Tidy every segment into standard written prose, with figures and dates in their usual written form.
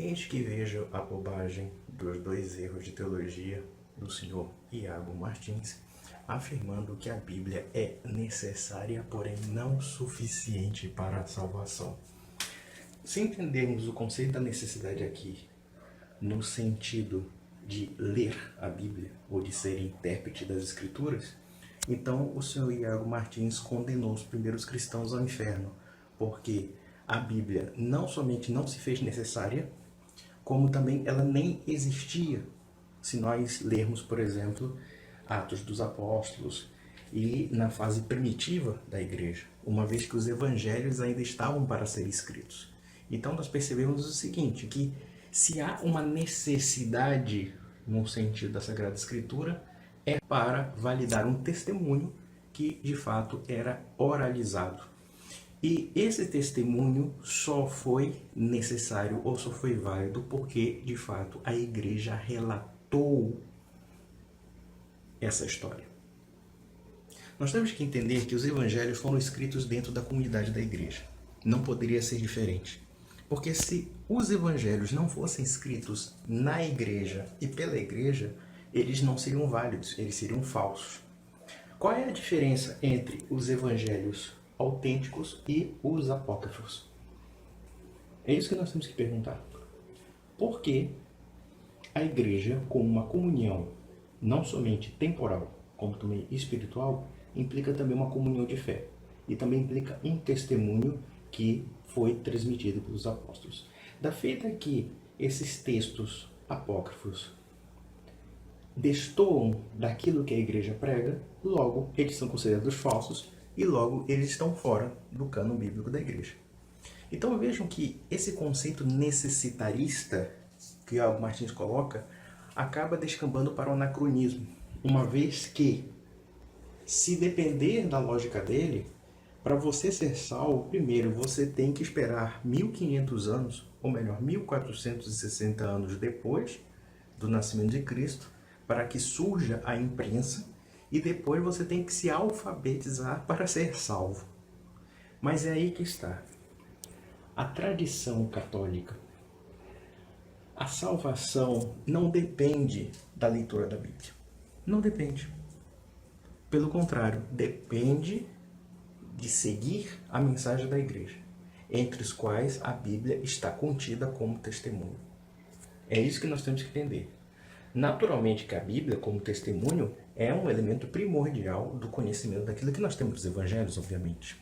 Eis que vejo a bobagem dos dois erros de teologia do senhor Iago Martins, afirmando que a Bíblia é necessária, porém não suficiente para a salvação. Se entendermos o conceito da necessidade aqui, no sentido de ler a Bíblia, ou de ser intérprete das Escrituras, então o senhor Iago Martins condenou os primeiros cristãos ao inferno, porque a Bíblia não somente não se fez necessária, como também ela nem existia. Se nós lermos, por exemplo, Atos dos Apóstolos e na fase primitiva da igreja, uma vez que os evangelhos ainda estavam para ser escritos. Então nós percebemos o seguinte, que se há uma necessidade no sentido da Sagrada Escritura, é para validar um testemunho que de fato era oralizado. E esse testemunho só foi necessário ou só foi válido porque, de fato, a igreja relatou essa história. Nós temos que entender que os evangelhos foram escritos dentro da comunidade da igreja. Não poderia ser diferente. Porque se os evangelhos não fossem escritos na igreja e pela igreja, eles não seriam válidos, eles seriam falsos. Qual é a diferença entre os evangelhos autênticos e os apócrifos? É isso que nós temos que perguntar. Por que a igreja, com uma comunhão não somente temporal, como também espiritual, implica também uma comunhão de fé e também implica um testemunho que foi transmitido pelos apóstolos? Da feita que esses textos apócrifos destoam daquilo que a igreja prega, logo eles são considerados falsos e logo eles estão fora do cânon bíblico da igreja. Então vejam que esse conceito necessitarista que Iago Martins coloca acaba descambando para o anacronismo, uma vez que, se depender da lógica dele, para você ser salvo, primeiro você tem que esperar 1500 anos, ou melhor, 1460 anos depois do nascimento de Cristo, para que surja a imprensa, e depois você tem que se alfabetizar para ser salvo. Mas é aí que está a tradição católica. A salvação não depende da leitura da Bíblia. Não depende. Pelo contrário, depende de seguir a mensagem da igreja, entre os quais a Bíblia está contida como testemunho. É isso que nós temos que entender. Naturalmente que a Bíblia, como testemunho, é um elemento primordial do conhecimento daquilo que nós temos dos evangelhos, obviamente.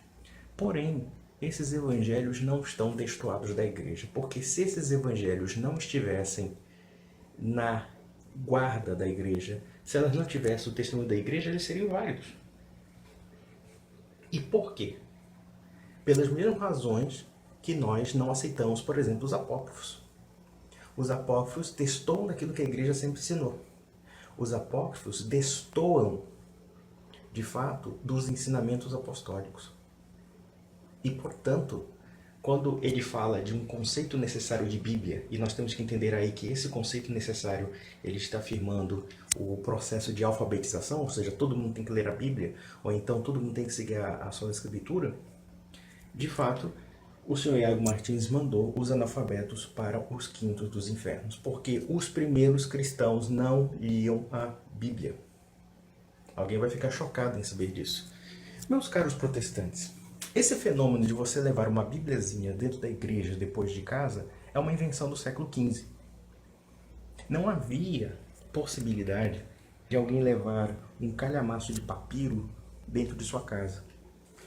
Porém, esses evangelhos não estão destoados da igreja, porque se esses evangelhos não estivessem na guarda da igreja, se elas não tivessem o testemunho da igreja, eles seriam válidos. E por quê? Pelas mesmas razões que nós não aceitamos, por exemplo, os apócrifos. Os apócrifos destoam daquilo que a igreja sempre ensinou. Os apócrifos destoam, de fato, dos ensinamentos apostólicos. E, portanto, quando ele fala de um conceito necessário de Bíblia, e nós temos que entender aí que esse conceito necessário, ele está afirmando o processo de alfabetização, ou seja, todo mundo tem que ler a Bíblia, ou então todo mundo tem que seguir a sua escritura, de fato, o senhor Iago Martins mandou os analfabetos para os quintos dos infernos, porque os primeiros cristãos não liam a Bíblia. Alguém vai ficar chocado em saber disso. Meus caros protestantes, esse fenômeno de você levar uma bibliazinha dentro da igreja depois de casa é uma invenção do século XV. Não havia possibilidade de alguém levar um calhamaço de papiro dentro de sua casa.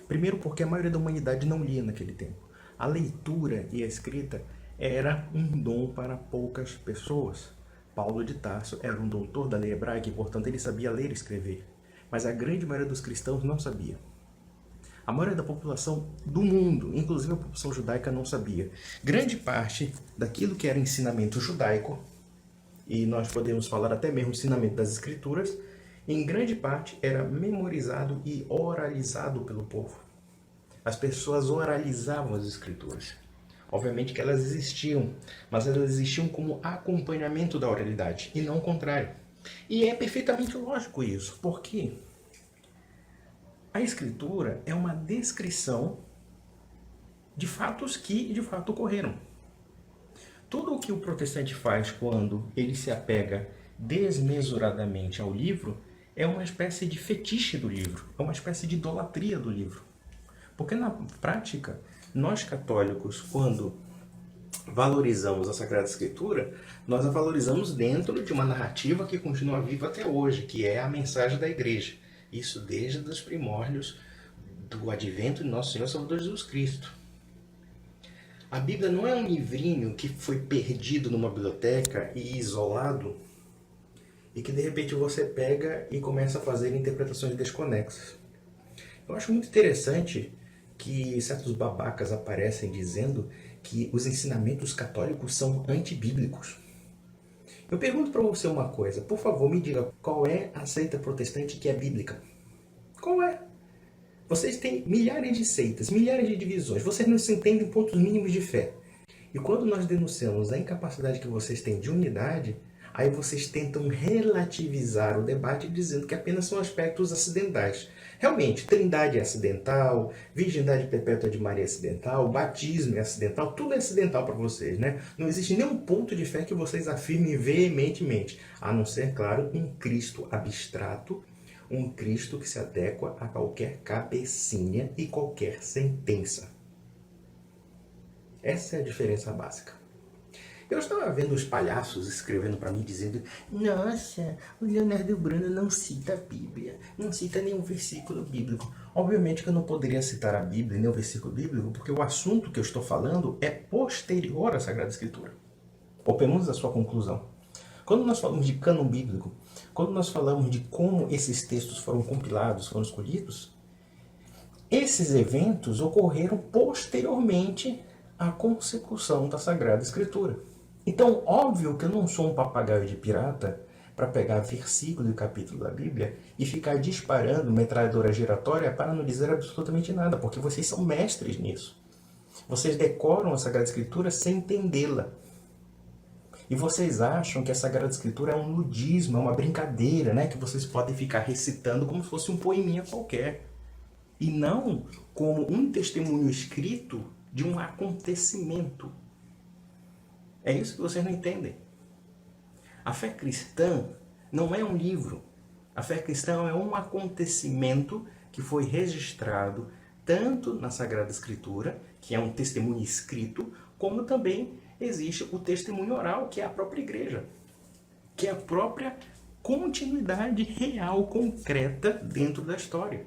Primeiro porque a maioria da humanidade não lia naquele tempo. A leitura e a escrita era um dom para poucas pessoas. Paulo de Tarso era um doutor da lei hebraica e, portanto, ele sabia ler e escrever. Mas a grande maioria dos cristãos não sabia. A maioria da população do mundo, inclusive a população judaica, não sabia. Grande parte daquilo que era ensinamento judaico, e nós podemos falar até mesmo ensinamento das escrituras, em grande parte era memorizado e oralizado pelo povo. As pessoas oralizavam as escrituras. Obviamente que elas existiam, mas elas existiam como acompanhamento da oralidade, e não o contrário. E é perfeitamente lógico isso, porque a escritura é uma descrição de fatos que de fato ocorreram. Tudo o que o protestante faz quando ele se apega desmesuradamente ao livro é uma espécie de fetiche do livro, é uma espécie de idolatria do livro. Porque na prática, nós católicos, quando valorizamos a Sagrada Escritura, nós a valorizamos dentro de uma narrativa que continua viva até hoje, que é a mensagem da Igreja. Isso desde os primórdios do advento de Nosso Senhor Salvador Jesus Cristo. A Bíblia não é um livrinho que foi perdido numa biblioteca e isolado, e que de repente você pega e começa a fazer interpretações desconexas. Eu acho muito interessante que certos babacas aparecem dizendo que os ensinamentos católicos são antibíblicos. Eu pergunto para você uma coisa, por favor, me diga qual é a seita protestante que é bíblica? Qual é? Vocês têm milhares de seitas, milhares de divisões, vocês não se entendem em pontos mínimos de fé. E quando nós denunciamos a incapacidade que vocês têm de unidade, aí vocês tentam relativizar o debate dizendo que apenas são aspectos acidentais. Realmente, Trindade é acidental, Virgindade Perpétua de Maria é acidental, batismo é acidental, tudo é acidental para vocês, né? Não existe nenhum ponto de fé que vocês afirmem veementemente, a não ser, claro, um Cristo abstrato, um Cristo que se adequa a qualquer cabecinha e qualquer sentença. Essa é a diferença básica. Eu estava vendo os palhaços escrevendo para mim dizendo: nossa, o Leonardo Bruno não cita a Bíblia, não cita nenhum versículo bíblico. Obviamente que eu não poderia citar a Bíblia nem o versículo bíblico, porque o assunto que eu estou falando é posterior à Sagrada Escritura, ou pelo menos a sua conclusão. Quando nós falamos de cânon bíblico, quando nós falamos de como esses textos foram compilados, foram escolhidos, esses eventos ocorreram posteriormente à consecução da Sagrada Escritura. Então, óbvio que eu não sou um papagaio de pirata para pegar versículo e capítulo da Bíblia e ficar disparando metralhadora giratória para não dizer absolutamente nada, porque vocês são mestres nisso. Vocês decoram a Sagrada Escritura sem entendê-la. E vocês acham que a Sagrada Escritura é um ludismo, é uma brincadeira, né? Que vocês podem ficar recitando como se fosse um poeminha qualquer. E não como um testemunho escrito de um acontecimento. É isso que vocês não entendem. A fé cristã não é um livro. A fé cristã é um acontecimento que foi registrado tanto na Sagrada Escritura, que é um testemunho escrito, como também existe o testemunho oral, que é a própria igreja, que é a própria continuidade real, concreta dentro da história.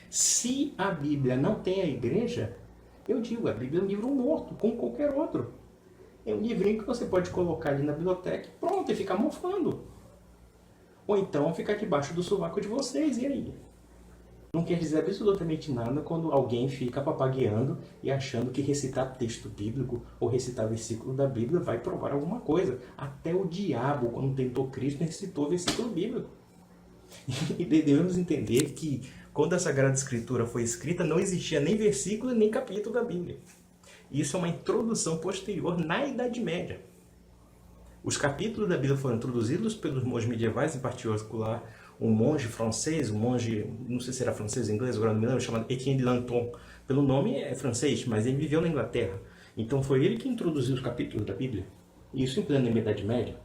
Se a Bíblia não tem a igreja, eu digo, a Bíblia é um livro morto, como qualquer outro. É um livrinho que você pode colocar ali na biblioteca e pronto, e ficar mofando. Ou então ficar debaixo do sovaco de vocês, e aí? Não quer dizer absolutamente nada quando alguém fica papagueando e achando que recitar texto bíblico ou recitar versículo da Bíblia vai provar alguma coisa. Até o diabo, quando tentou Cristo, recitou versículo bíblico. E devemos entender que quando a Sagrada Escritura foi escrita, não existia nem versículo nem capítulo da Bíblia. Isso é uma introdução posterior na Idade Média. Os capítulos da Bíblia foram introduzidos pelos monges medievais, em particular um monge francês, um monge, não sei se era francês ou inglês, agora não me lembro, chamado Etienne de Lanton. Pelo nome é francês, mas ele viveu na Inglaterra. Então foi ele que introduziu os capítulos da Bíblia. Isso em plena Idade Média.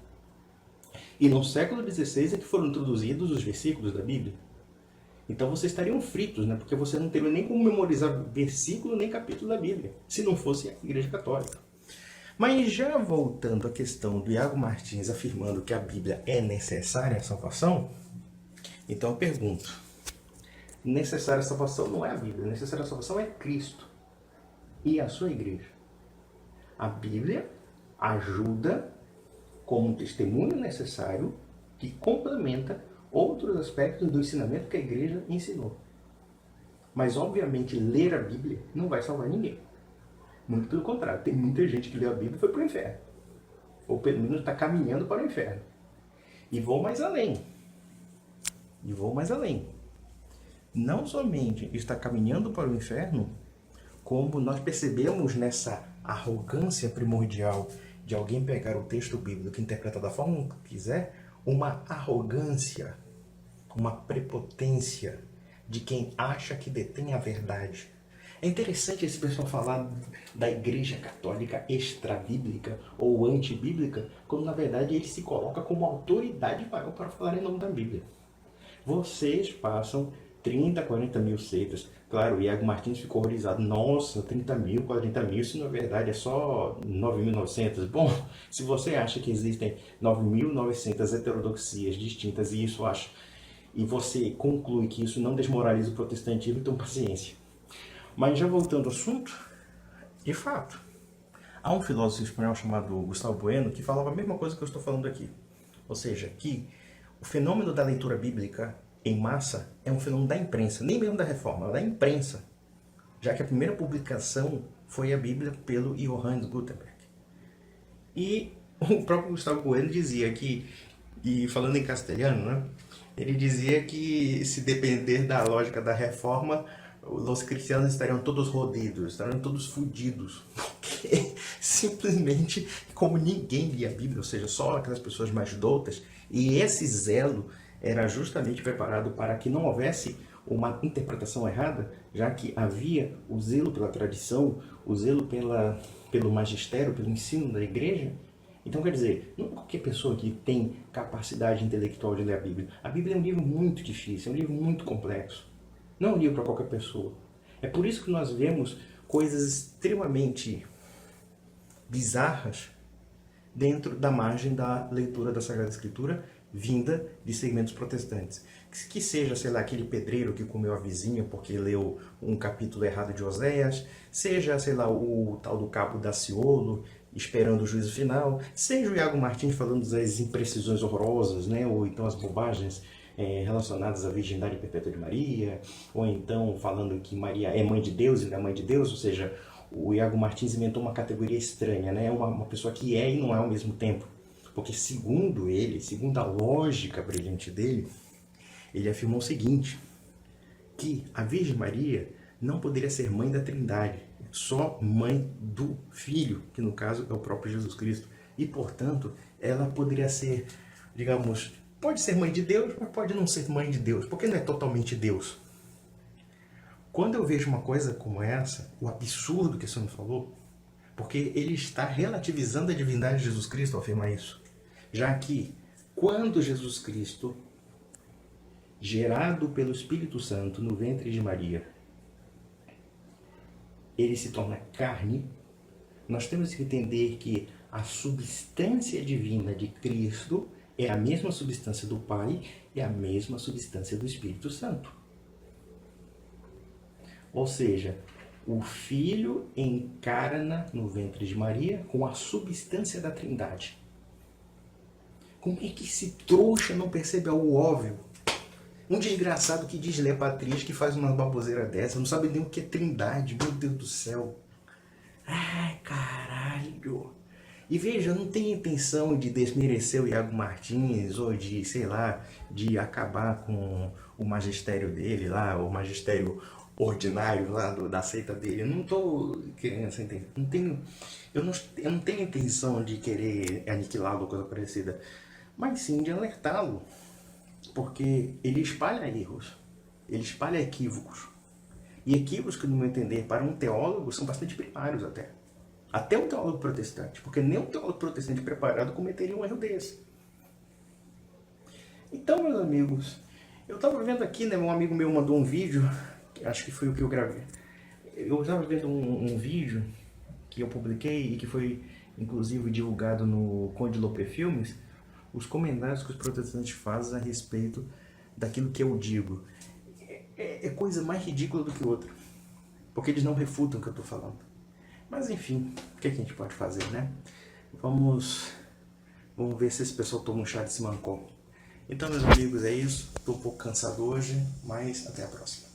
E no século XVI é que foram introduzidos os versículos da Bíblia. Então vocês estariam fritos, né? Porque você não teria nem como memorizar versículo nem capítulo da Bíblia, se não fosse a Igreja Católica. Mas já voltando à questão do Iago Martins afirmando que a Bíblia é necessária à salvação, então eu pergunto, necessária à salvação não é a Bíblia, necessária à salvação é Cristo e a sua Igreja. A Bíblia ajuda como um testemunho necessário que complementa outros aspectos do ensinamento que a Igreja ensinou. Mas, obviamente, ler a Bíblia não vai salvar ninguém. Muito pelo contrário, tem muita gente que leu a Bíblia e foi para o inferno. Ou pelo menos está caminhando para o inferno. E vou mais além. Não somente está caminhando para o inferno, como nós percebemos nessa arrogância primordial de alguém pegar o texto bíblico e interpretar da forma que quiser, uma arrogância, uma prepotência de quem acha que detém a verdade. É interessante esse pessoal falar da Igreja Católica extra-bíblica ou antibíblica, quando na verdade ele se coloca como autoridade maior para falar em nome da Bíblia. Vocês passam 30, 40 mil seitas. Claro, o Iago Martins ficou horrorizado. Nossa, 30 mil, 40 mil, isso na verdade é só 9.900. Bom, se você acha que existem 9.900 heterodoxias distintas e isso acha, e você conclui que isso não desmoraliza o protestantismo, então paciência. Mas já voltando ao assunto, de fato, há um filósofo espanhol chamado Gustavo Bueno que falava a mesma coisa que eu estou falando aqui. Ou seja, que o fenômeno da leitura bíblica em massa é um fenômeno da imprensa, nem mesmo da reforma, da imprensa. Já que a primeira publicação foi a Bíblia pelo Johannes Gutenberg. E o próprio Gustavo Bueno dizia que, e falando em castelhano, né, ele dizia que se depender da lógica da reforma, os cristianos estariam todos rodidos, estariam todos fudidos, porque simplesmente como ninguém lia a Bíblia, ou seja, só aquelas pessoas mais doutas, e esse zelo era justamente preparado para que não houvesse uma interpretação errada, já que havia o zelo pela tradição, o zelo pelo magistério, pelo ensino da igreja. Então, quer dizer, não qualquer pessoa que tem capacidade intelectual de ler a Bíblia. A Bíblia é um livro muito difícil, é um livro muito complexo. Não é um livro para qualquer pessoa. É por isso que nós vemos coisas extremamente bizarras dentro da margem da leitura da Sagrada Escritura vinda de segmentos protestantes. Que seja, sei lá, aquele pedreiro que comeu a vizinha porque leu um capítulo errado de Oséias, seja, sei lá, o tal do Cabo Daciolo esperando o juízo final, seja o Iago Martins falando das imprecisões horrorosas, né, ou então as bobagens relacionadas à virgindade perpétua de Maria, ou então falando que Maria é mãe de Deus e não é mãe de Deus, ou seja, o Iago Martins inventou uma categoria estranha, né, uma pessoa que é e não é ao mesmo tempo. Porque segundo ele, segundo a lógica brilhante dele, ele afirmou o seguinte, que a Virgem Maria não poderia ser mãe da Trindade, só mãe do Filho, que no caso é o próprio Jesus Cristo. E, portanto, ela poderia ser, digamos, pode ser mãe de Deus, mas pode não ser mãe de Deus, porque não é totalmente Deus. Quando eu vejo uma coisa como essa, o absurdo que o senhor me falou, porque ele está relativizando a divindade de Jesus Cristo ao afirmar isso. Já que, quando Jesus Cristo, gerado pelo Espírito Santo no ventre de Maria, ele se torna carne, nós temos que entender que a substância divina de Cristo é a mesma substância do Pai e a mesma substância do Espírito Santo. Ou seja, o Filho encarna no ventre de Maria com a substância da Trindade. Como é que esse trouxa não percebe algo óbvio? Um desgraçado que diz lepatriz, que faz uma baboseira dessa, não sabe nem o que é Trindade, meu Deus do céu. Ai, caralho. E veja, eu não tenho intenção de desmerecer o Iago Martins ou de, sei lá, de acabar com o magistério dele lá, o magistério ordinário lá da seita dele. Eu não estou querendo essa intenção. Eu não tenho intenção de querer aniquilá-lo ou coisa parecida, mas sim de alertá-lo, porque ele espalha erros, ele espalha equívocos. E equívocos que, no meu entender, para um teólogo, são bastante primários até. Até um teólogo protestante, porque nem um teólogo protestante preparado cometeria um erro desse. Então, meus amigos, eu estava vendo aqui, né, um amigo meu mandou um vídeo, acho que foi o que eu gravei. Eu estava vendo um vídeo que eu publiquei e que foi, inclusive, divulgado no Conde Lopé Filmes, os comentários que os protestantes fazem a respeito daquilo que eu digo. É coisa mais ridícula do que outra, porque eles não refutam o que eu estou falando. Mas enfim, o que a gente pode fazer, né? Vamos ver se esse pessoal toma um chá de Simancol. Então, meus amigos, é isso. Estou um pouco cansado hoje, mas até a próxima.